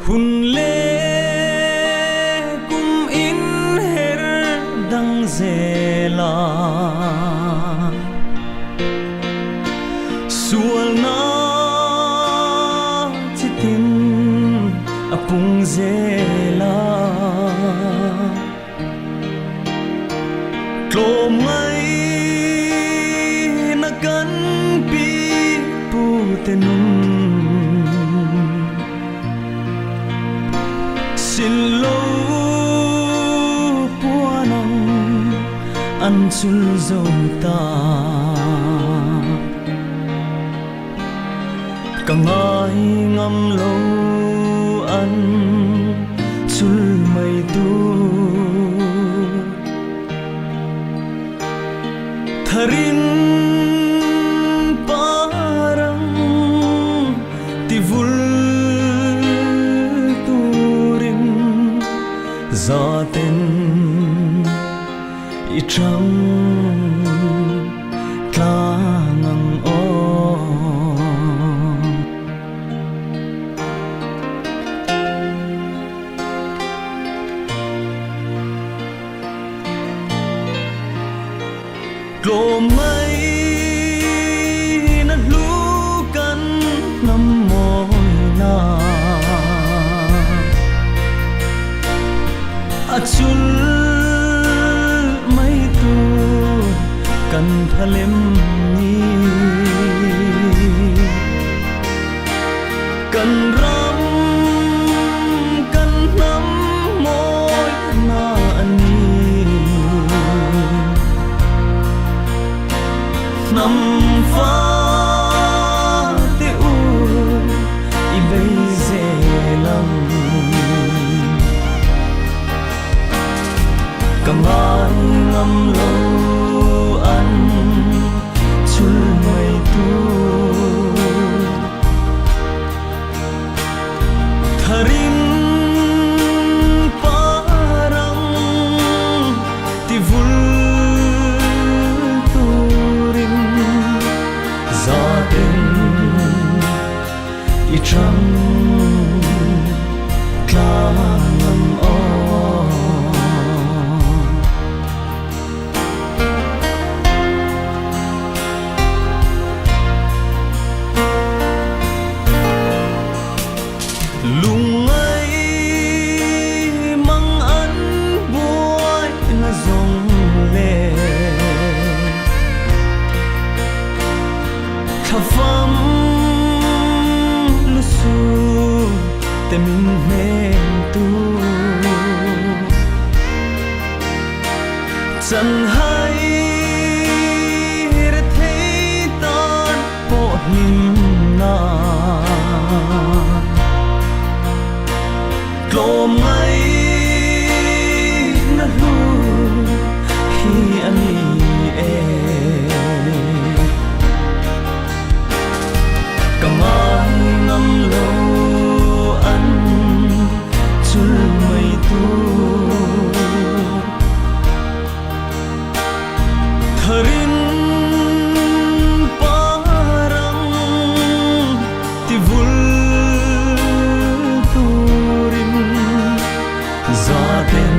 hun le kum in her dang zela sual na chitin apung zela klom ngai na kan pi pu tenum Silo puanang an sul zota kangai ngam lo an sul mai tu tharin parang tivul zaten ichang tlangang o glom ngai na lukan nam moi na achul mai tu kan phalem ni kan ram kan nam moi na ani nam fa te u i bei zelam kangai ngam lo an chul mai tu tharin parang tivul turin zaten ichang tlangang o lungai mang an buai na zong le khafam lu su te min men tu chan hai re thei tan po nim na glom ngai na lu hi ani e kangai ngam lo an chul mai tu tharin parang tivul zaten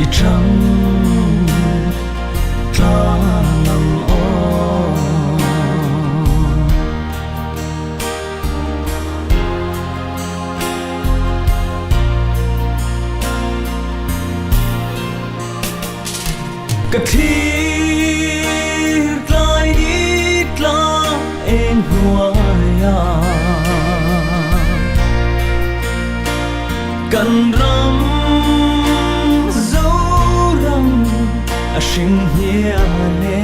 ichang tlangang o kathir tlai itla en huaya kan ram zo ram a shing hia ne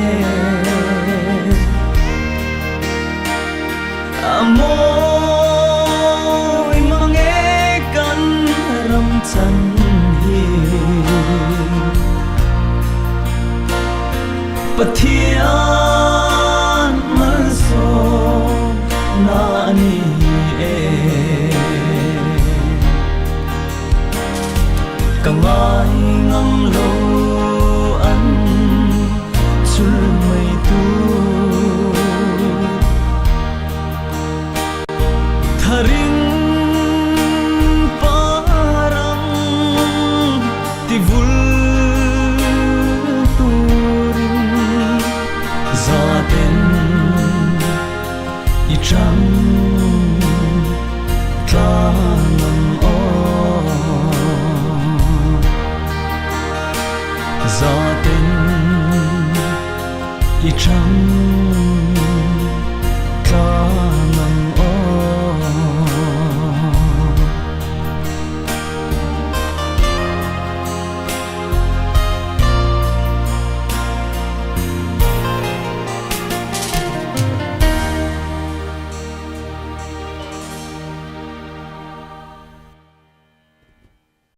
amoi mange kan ram chan hi pathian mal so na ani e kangai ngam lo an chul mai tu tra ngầm o gió tình y trắng